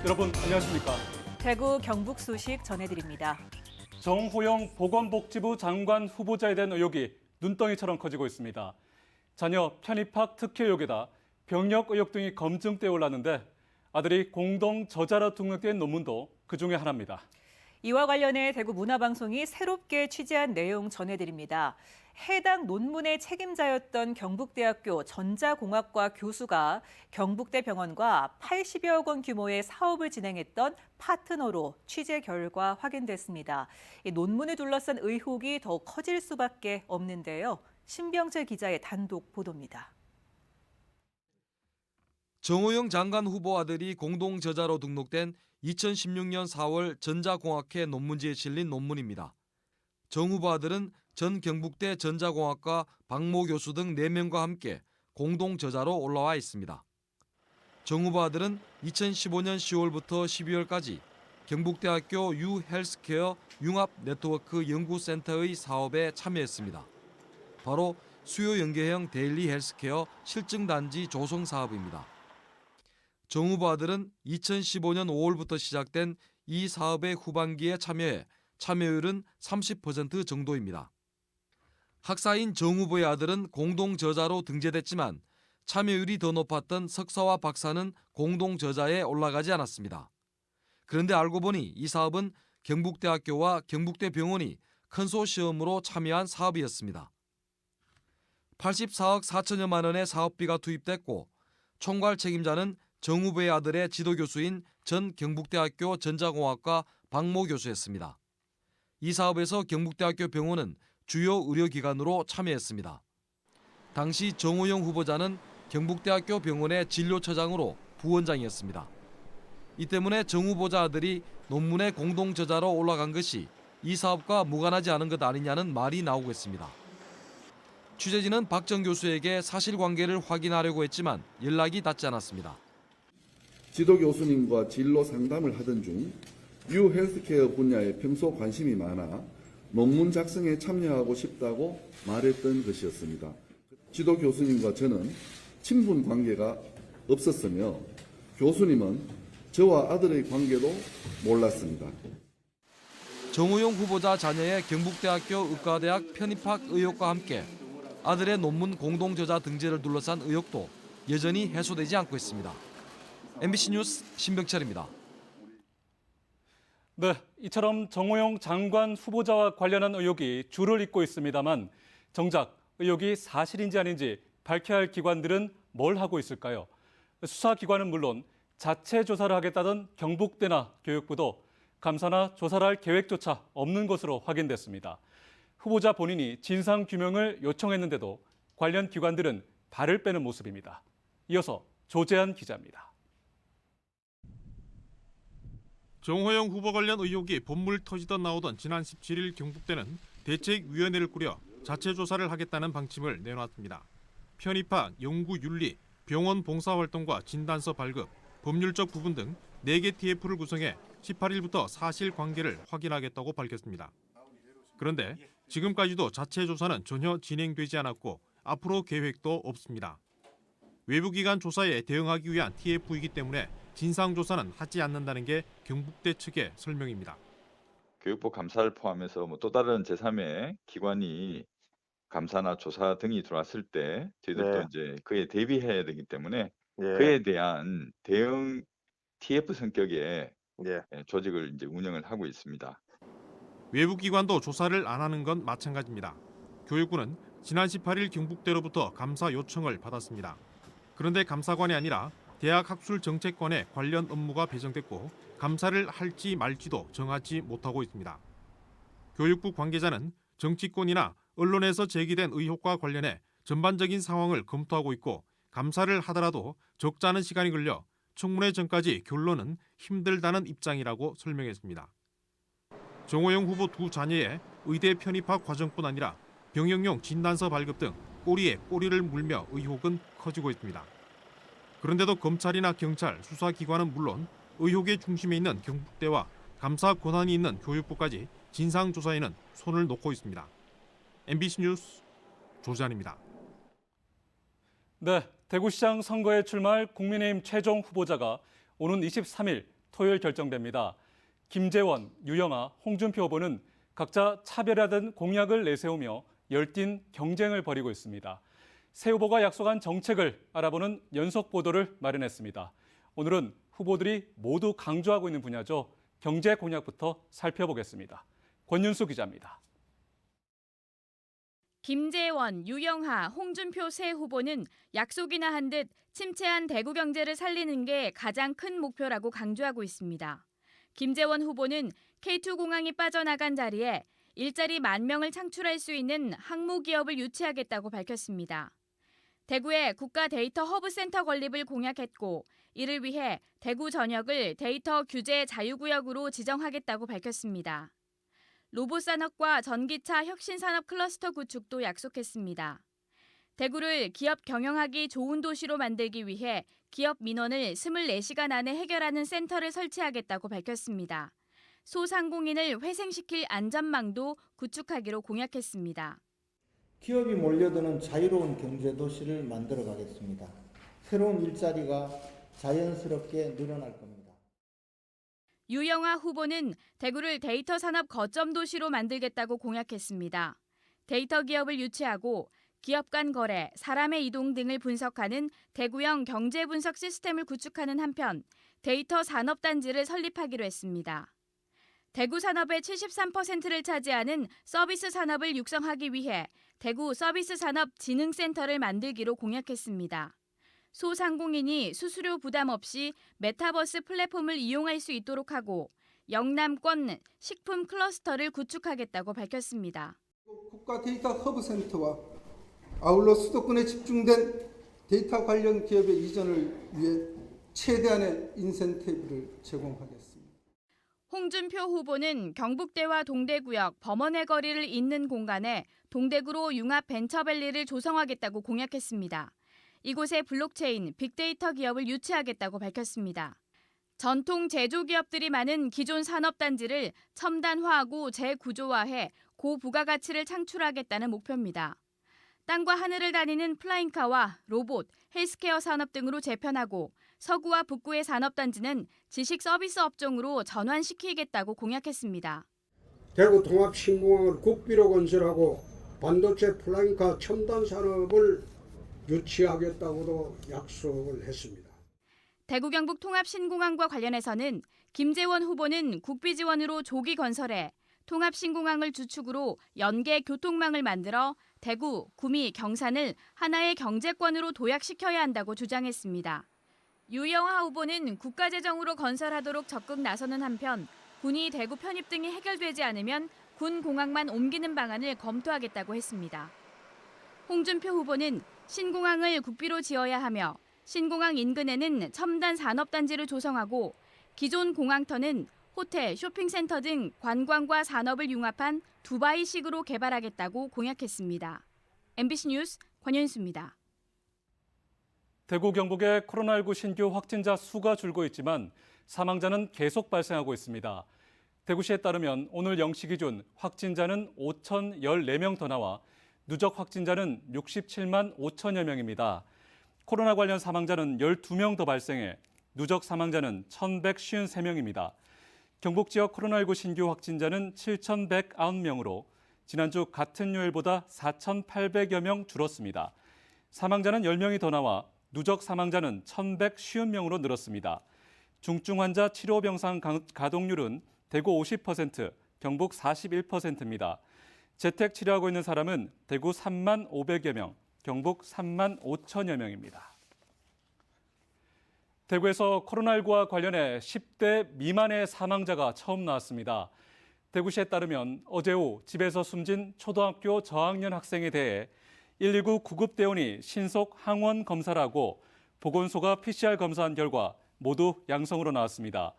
여러분 안녕하십니까? 대구 경북 소식 전해드립니다. 정호영 보건복지부 장관 후보자에 대한 의혹이 눈덩이처럼 커지고 있습니다. 자녀 편입학 특혜 의혹에다 병력 의혹 등이 검증돼 올랐는데 아들이 공동 저자로 등록된 논문도 그중에 하나입니다. 이와 관련해 대구 문화방송이 새롭게 취재한 내용 전해드립니다. 해당 논문의 책임자였던 경북대학교 전자공학과 교수가 경북대 병원과 80여억 원 규모의 사업을 진행했던 파트너로 취재 결과 확인됐습니다. 이 논문을 둘러싼 의혹이 더 커질 수밖에 없는데요. 신병재 기자의 단독 보도입니다. 정호영 장관 후보 아들이 공동 저자로 등록된 2016년 4월 전자공학회 논문지에 실린 논문입니다. 정 후보 아들은 전 경북대 전자공학과 박모 교수 등 4명과 함께 공동 저자로 올라와 있습니다. 정 후보 아들은 2015년 10월부터 12월까지 경북대학교 유 헬스케어 융합 네트워크 연구센터의 사업에 참여했습니다. 바로 수요 연계형 데일리 헬스케어 실증단지 조성 사업입니다. 정 후보 아들은 2015년 5월부터 시작된 이 사업의 후반기에 참여해 참여율은 30% 정도입니다. 학사인 정 후보의 아들은 공동 저자로 등재됐지만 참여율이 더 높았던 석사와 박사는 공동 저자에 올라가지 않았습니다. 그런데 알고 보니 이 사업은 경북대학교와 경북대 병원이 컨소시엄으로 참여한 사업이었습니다. 84억 4천여만 원의 사업비가 투입됐고 총괄 책임자는 정 후보의 아들의 지도교수인 전 경북대학교 전자공학과 박모 교수였습니다. 이 사업에서 경북대학교 병원은 주요 의료기관으로 참여했습니다. 당시 정호영 후보자는 경북대학교 병원의 진료처장으로 부원장이었습니다. 이 때문에 정 후보자 아들이 논문의 공동 저자로 올라간 것이 이 사업과 무관하지 않은 것 아니냐는 말이 나오고 있습니다. 취재진은 박 전 교수에게 사실관계를 확인하려고 했지만 연락이 닿지 않았습니다. 지도 교수님과 진로 상담을 하던 중 유 헬스케어 분야에 평소 관심이 많아 논문 작성에 참여하고 싶다고 말했던 것이었습니다. 지도 교수님과 저는 친분 관계가 없었으며 교수님은 저와 아들의 관계도 몰랐습니다. 정호영 후보자 자녀의 경북대학교 의과대학 편입학 의혹과 함께 아들의 논문 공동 저자 등재를 둘러싼 의혹도 여전히 해소되지 않고 있습니다. MBC 뉴스 신병철입니다. 네, 이처럼 정호영 장관 후보자와 관련한 의혹이 줄을 잇고 있습니다만 정작 의혹이 사실인지 아닌지 밝혀야 할 기관들은 뭘 하고 있을까요? 수사기관은 물론 자체 조사를 하겠다던 경북대나 교육부도 감사나 조사를 할 계획조차 없는 것으로 확인됐습니다. 후보자 본인이 진상규명을 요청했는데도 관련 기관들은 발을 빼는 모습입니다. 이어서 조재한 기자입니다. 정호영 후보 관련 의혹이 본물 터지던 나오던 지난 17일 경북대는 대책위원회를 꾸려 자체 조사를 하겠다는 방침을 내놨습니다. 편입학, 연구윤리, 병원 봉사활동과 진단서 발급, 법률적 부분 등 4개 TF를 구성해 18일부터 사실관계를 확인하겠다고 밝혔습니다. 그런데 지금까지도 자체 조사는 전혀 진행되지 않았고 앞으로 계획도 없습니다. 외부기관 조사에 대응하기 위한 TF이기 때문에 진상조사는 하지 않는다는 게 경북대 측의 설명입니다. 교육부 감사를 포함해서 또 다른 제3의 기관이 감사나 조사 등이 들어왔을 때 저희들도 이제 그에 대비해야 되기 때문에 그에 대한 대응 TF 성격의 조직을 이제 운영을 하고 있습니다. 외부기관도 조사를 안 하는 건 마찬가지입니다. 교육부는 지난 18일 경북대로부터 감사 요청을 받았습니다. 그런데 감사관이 아니라 대학학술정책관에 관련 업무가 배정됐고 감사를 할지 말지도 정하지 못하고 있습니다. 교육부 관계자는 정치권이나 언론에서 제기된 의혹과 관련해 전반적인 상황을 검토하고 있고 감사를 하더라도 적지 않은 시간이 걸려 청문회 전까지 결론은 힘들다는 입장이라고 설명했습니다. 정호영 후보 두 자녀의 의대 편입학 과정뿐 아니라 병역용 진단서 발급 등 꼬리에 꼬리를 물며 의혹은 커지고 있습니다. 그런데도 검찰이나 경찰, 수사기관은 물론 의혹의 중심에 있는 경북대와 감사 권한이 있는 교육부까지 진상조사에는 손을 놓고 있습니다. MBC 뉴스 조재한입니다. 네, 대구시장 선거에 출마할 국민의힘 최종 후보자가 오는 23일 토요일 결정됩니다. 김재원, 유영아, 홍준표 후보는 각자 차별화된 공약을 내세우며 열띤 경쟁을 벌이고 있습니다. 새 후보가 약속한 정책을 알아보는 연속 보도를 마련했습니다. 오늘은 후보들이 모두 강조하고 있는 분야죠. 경제 공약부터 살펴보겠습니다. 권윤수 기자입니다. 김재원, 유영하, 홍준표 세 후보는 약속이나 한 듯 침체한 대구 경제를 살리는 게 가장 큰 목표라고 강조하고 있습니다. 김재원 후보는 K2 공항이 빠져나간 자리에 일자리 10,000명을 창출할 수 있는 항모 기업을 유치하겠다고 밝혔습니다. 대구에 국가 데이터 허브 센터 건립을 공약했고 이를 위해 대구 전역을 데이터 규제 자유구역으로 지정하겠다고 밝혔습니다. 로봇 산업과 전기차 혁신 산업 클러스터 구축도 약속했습니다. 대구를 기업 경영하기 좋은 도시로 만들기 위해 기업 민원을 24시간 안에 해결하는 센터를 설치하겠다고 밝혔습니다. 소상공인을 회생시킬 안전망도 구축하기로 공약했습니다. 기업이 몰려드는 자유로운 경제도시를 만들어 가겠습니다. 새로운 일자리가 자연스럽게 늘어날 겁니다. 유영하 후보는 대구를 데이터 산업 거점 도시로 만들겠다고 공약했습니다. 데이터 기업을 유치하고 기업 간 거래, 사람의 이동 등을 분석하는 대구형 경제 분석 시스템을 구축하는 한편 데이터 산업단지를 설립하기로 했습니다. 대구 산업의 73%를 차지하는 서비스 산업을 육성하기 위해 대구 서비스 산업 진흥센터를 만들기로 공약했습니다. 소상공인이 수수료 부담 없이 메타버스 플랫폼을 이용할 수 있도록 하고 영남권 식품 클러스터를 구축하겠다고 밝혔습니다. 국가 데이터 허브 센터와 아울러 수도권에 집중된 데이터 관련 기업의 이전을 위해 최대한의 인센티브를 제공하겠습니다. 홍준표 후보는 경북대와 동대구역 범원의 거리를 잇는 공간에 동대구로 융합 벤처밸리를 조성하겠다고 공약했습니다. 이곳에 블록체인, 빅데이터 기업을 유치하겠다고 밝혔습니다. 전통 제조기업들이 많은 기존 산업단지를 첨단화하고 재구조화해 고부가가치를 창출하겠다는 목표입니다. 땅과 하늘을 다니는 플라잉카와 로봇, 헬스케어 산업 등으로 재편하고 서구와 북구의 산업단지는 지식 서비스 업종으로 전환시키겠다고 공약했습니다. 대구 통합신공항을 국비로 건설하고 반도체 플라잉카 첨단 산업을 유치하겠다고도 약속을 했습니다. 대구 경북 통합신공항과 관련해서는 김재원 후보는 국비 지원으로 조기 건설해 통합신공항을 주축으로 연계 교통망을 만들어 대구, 구미, 경산을 하나의 경제권으로 도약시켜야 한다고 주장했습니다. 유영하 후보는 국가재정으로 건설하도록 적극 나서는 한편 군이 대구 편입 등이 해결되지 않으면 군 공항만 옮기는 방안을 검토하겠다고 했습니다. 홍준표 후보는 신공항을 국비로 지어야 하며 신공항 인근에는 첨단 산업단지를 조성하고 기존 공항터는 호텔, 쇼핑센터 등 관광과 산업을 융합한 두바이식으로 개발하겠다고 공약했습니다. MBC 뉴스 권현수입니다. 대구 경북의 코로나19 신규 확진자 수가 줄고 있지만 사망자는 계속 발생하고 있습니다. 대구시에 따르면 오늘 0시 기준 확진자는 5,014명 더 나와 누적 확진자는 67만 5천여 명입니다. 코로나 관련 사망자는 12명 더 발생해 누적 사망자는 1,153명입니다. 경북 지역 코로나19 신규 확진자는 7,109명으로 지난주 같은 요일보다 4,800여 명 줄었습니다. 사망자는 10명이 더 나와 누적 사망자는 1,150명으로 늘었습니다. 중증 환자 치료 병상 가동률은 대구 50%, 경북 41%입니다. 재택 치료하고 있는 사람은 대구 3만 500여 명, 경북 3만 5천여 명입니다. 대구에서 코로나19와 관련해 10대 미만의 사망자가 처음 나왔습니다. 대구시에 따르면 어제 오후 집에서 숨진 초등학교 저학년 학생에 대해 119 구급대원이 신속 항원 검사를 하고 보건소가 PCR 검사한 결과 모두 양성으로 나왔습니다.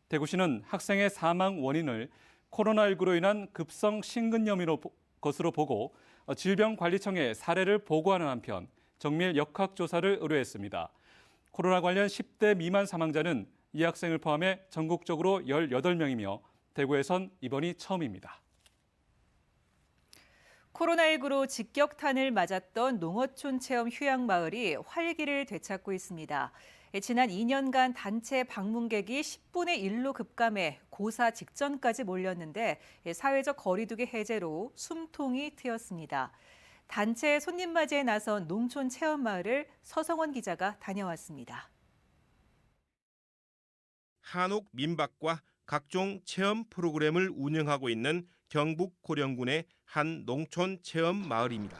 대구시는 학생의 사망 원인을 코로나19로 인한 급성 심근염으로 것으로 보고 질병관리청에 사례를 보고하는 한편 정밀 역학조사를 의뢰했습니다. 코로나 관련 10대 미만 사망자는 이 학생을 포함해 전국적으로 18명이며 대구에선 이번이 처음입니다. 코로나19로 직격탄을 맞았던 농어촌 체험 휴양마을이 활기를 되찾고 있습니다. 지난 2년간 단체 방문객이 10분의 1로 급감해 고사 직전까지 몰렸는데 사회적 거리두기 해제로 숨통이 트였습니다. 단체 손님 맞이에 나선 농촌 체험마을을 서성원 기자가 다녀왔습니다. 한옥 민박과 각종 체험 프로그램을 운영하고 있는 경북 고령군의 한 농촌 체험 마을입니다.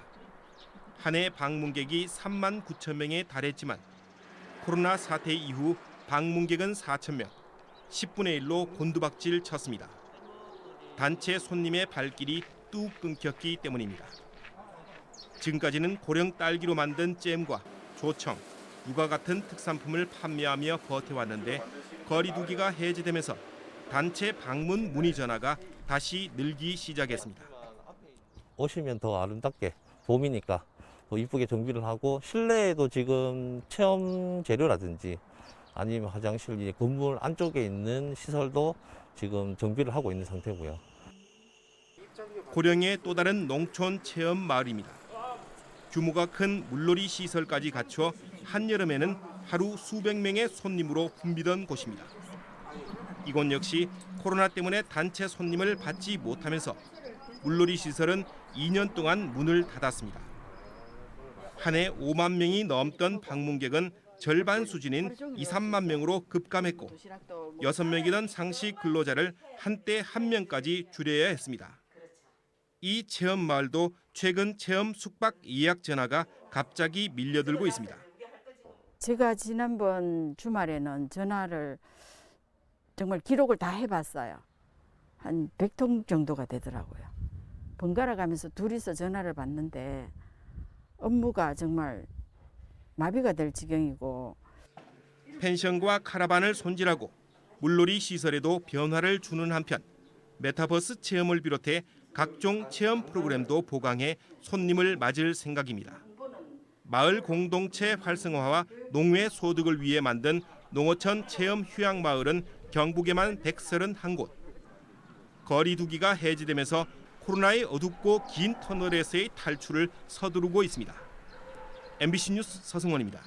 한 해 방문객이 3만 9천 명에 달했지만 코로나 사태 이후 방문객은 4천 명, 10분의 1로 곤두박질 쳤습니다. 단체 손님의 발길이 뚝 끊겼기 때문입니다. 지금까지는 고령 딸기로 만든 잼과 조청, 유과 같은 특산품을 판매하며 버텨왔는데 거리두기가 해제되면서 단체 방문 문의 전화가 다시 늘기 시작했습니다. 오시면 더 아름답게 봄이니까 더 이쁘게 정비를 하고 실내에도 지금 체험 재료라든지 아니면 화장실 건물 안쪽에 있는 시설도 지금 정비를 하고 있는 상태고요. 고령의 또 다른 농촌 체험 마을입니다. 규모가 큰 물놀이 시설까지 갖춰 한여름에는 하루 수백 명의 손님으로 붐비던 곳입니다. 이곳 역시 코로나 때문에 단체 손님을 받지 못하면서 물놀이 시설은 2년 동안 문을 닫았습니다. 한 해 5만 명이 넘던 방문객은 절반 수준인 2, 3만 명으로 급감했고 6명이던 상시 근로자를 한때 1명까지 줄여야 했습니다. 이 체험 마을도 최근 체험 숙박 예약 전화가 갑자기 밀려들고 있습니다. 제가 지난번 주말에는 전화를 정말 기록을 다 해봤어요. 한 100통 정도가 되더라고요. 번갈아 가면서 둘이서 전화를 받는데 업무가 정말 마비가 될 지경이고. 펜션과 카라반을 손질하고 물놀이 시설에도 변화를 주는 한편 메타버스 체험을 비롯해 각종 체험 프로그램도 보강해 손님을 맞을 생각입니다. 마을 공동체 활성화와 농회 소득을 위해 만든 농어촌 체험 휴양마을은 경북에만 131곳. 거리두기가 해제되면서 코로나의 어둡고 긴 터널에서의 탈출을 서두르고 있습니다. MBC 뉴스 서승원입니다.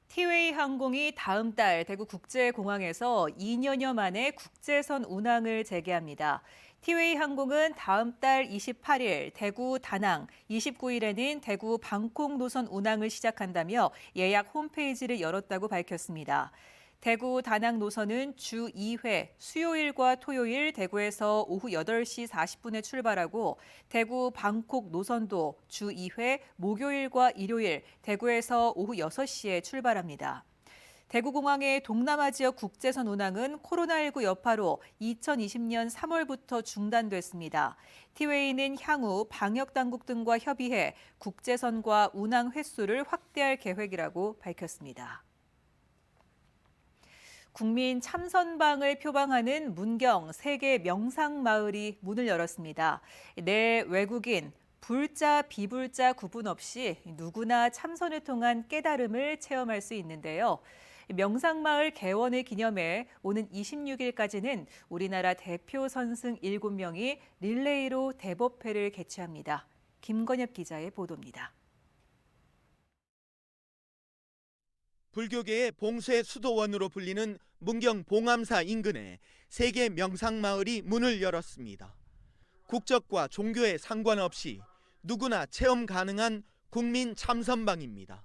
티웨이 항공이 다음 달 대구 국제공항에서 2년여 만에 국제선 운항을 재개합니다. 티웨이 항공은 다음 달 28일 대구 다낭, 29일에는 대구 방콕 노선 운항을 시작한다며 예약 홈페이지를 열었다고 밝혔습니다. 대구 다낭 노선은 주 2회 수요일과 토요일 대구에서 오후 8시 40분에 출발하고 대구 방콕 노선도 주 2회 목요일과 일요일 대구에서 오후 6시에 출발합니다. 대구공항의 동남아 지역 국제선 운항은 코로나19 여파로 2020년 3월부터 중단됐습니다. 티웨이는 향후 방역당국 등과 협의해 국제선과 운항 횟수를 확대할 계획이라고 밝혔습니다. 국민 참선방을 표방하는 문경 세계 명상마을이 문을 열었습니다. 내 외국인, 불자, 비불자 구분 없이 누구나 참선을 통한 깨달음을 체험할 수 있는데요. 명상마을 개원을 기념해 오는 26일까지는 우리나라 대표 선승 7명이 릴레이로 대법회를 개최합니다. 김건엽 기자의 보도입니다. 불교계의 봉쇄 수도원으로 불리는 문경 봉암사 인근에 세계 명상마을이 문을 열었습니다. 국적과 종교에 상관없이 누구나 체험 가능한 국민 참선방입니다.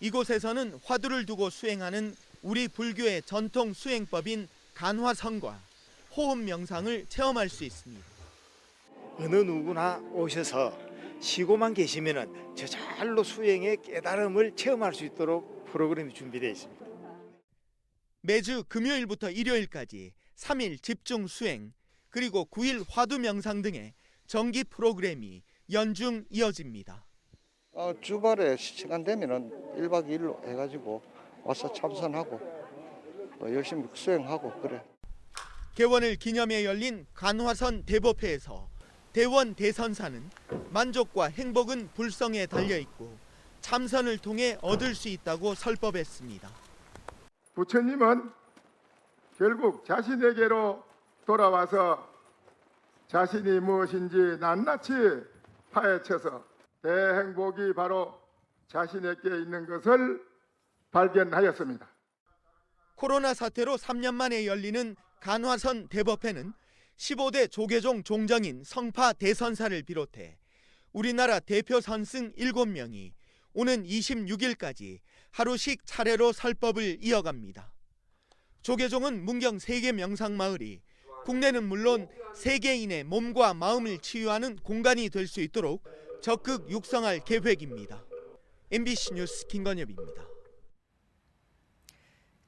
이곳에서는 화두를 두고 수행하는 우리 불교의 전통 수행법인 간화성과 호흡 명상을 체험할 수 있습니다. 어느 누구나 오셔서 쉬고만 계시면은 저절로 수행의 깨달음을 체험할 수 있도록 프로그램이 준비되어 있습니다. 매주 금요일부터 일요일까지 3일 집중 수행 그리고 9일 화두 명상 등의 정기 프로그램이 연중 이어집니다. 주말에 시간 되면은 1박 2일로 해가지고 와서 참선하고 열심히 수행하고 그래. 개원을 기념해 열린 간화선 대법회에서 대원 대선사는 만족과 행복은 불성에 달려있고 참선을 통해 얻을 수 있다고 설법했습니다. 부처님은 결국 자신에게로 돌아와서 자신이 무엇인지 낱낱이 파헤쳐서 대행복이 바로 자신에게 있는 것을 발견하였습니다. 코로나 사태로 3년 만에 열리는 간화선 대법회는 15대 조계종 종정인 성파 대선사를 비롯해 우리나라 대표 선승 7명이 오는 26일까지 하루씩 차례로 설법을 이어갑니다. 조계종은 문경 세계 명상마을이 국내는 물론 세계인의 몸과 마음을 치유하는 공간이 될 수 있도록 적극 육성할 계획입니다. MBC 뉴스 김건엽입니다.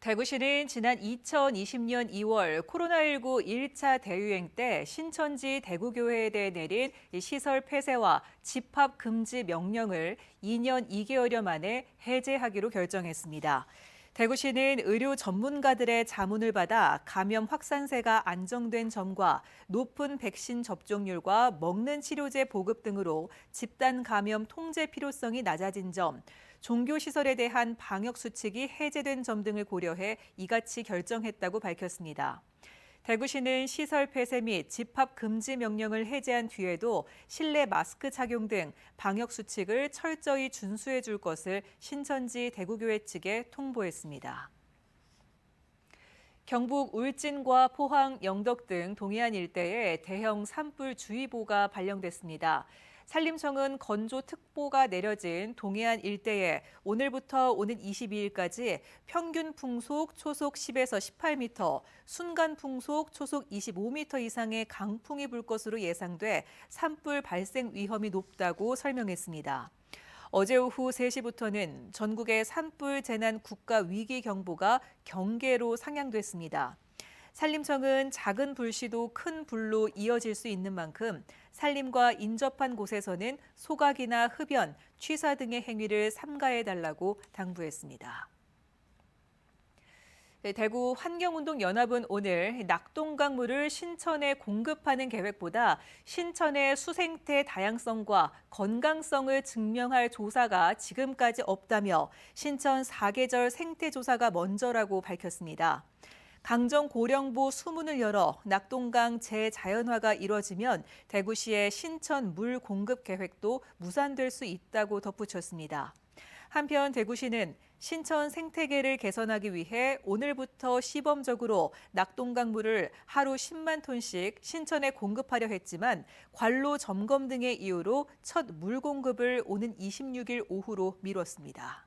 대구시는 지난 2020년 2월 코로나19 1차 대유행 때 신천지 대구교회에 대해 내린 시설 폐쇄와 집합 금지 명령을 2년 2개월여 만에 해제하기로 결정했습니다. 대구시는 의료 전문가들의 자문을 받아 감염 확산세가 안정된 점과 높은 백신 접종률과 먹는 치료제 보급 등으로 집단 감염 통제 필요성이 낮아진 점, 종교시설에 대한 방역수칙이 해제된 점 등을 고려해 이같이 결정했다고 밝혔습니다. 대구시는 시설 폐쇄 및 집합 금지 명령을 해제한 뒤에도 실내 마스크 착용 등 방역수칙을 철저히 준수해 줄 것을 신천지 대구교회 측에 통보했습니다. 경북 울진과 포항, 영덕 등 동해안 일대에 대형 산불주의보가 발령됐습니다. 산림청은 건조특보가 내려진 동해안 일대에 오늘부터 오는 22일까지 평균 풍속 초속 10에서 18m, 순간 풍속 초속 25m 이상의 강풍이 불 것으로 예상돼 산불 발생 위험이 높다고 설명했습니다. 어제 오후 3시부터는 전국의 산불 재난 국가 위기 경보가 경계로 상향됐습니다. 산림청은 작은 불씨도 큰 불로 이어질 수 있는 만큼 산림과 인접한 곳에서는 소각이나 흡연, 취사 등의 행위를 삼가해달라고 당부했습니다. 대구 환경운동연합은 오늘 낙동강물을 신천에 공급하는 계획보다 신천의 수생태 다양성과 건강성을 증명할 조사가 지금까지 없다며 신천 4계절 생태 조사가 먼저라고 밝혔습니다. 강정 고령보 수문을 열어 낙동강 재자연화가 이뤄지면 대구시의 신천 물 공급 계획도 무산될 수 있다고 덧붙였습니다. 한편 대구시는 신천 생태계를 개선하기 위해 오늘부터 시범적으로 낙동강 물을 하루 10만 톤씩 신천에 공급하려 했지만 관로 점검 등의 이유로 첫 물 공급을 오는 26일 오후로 미뤘습니다.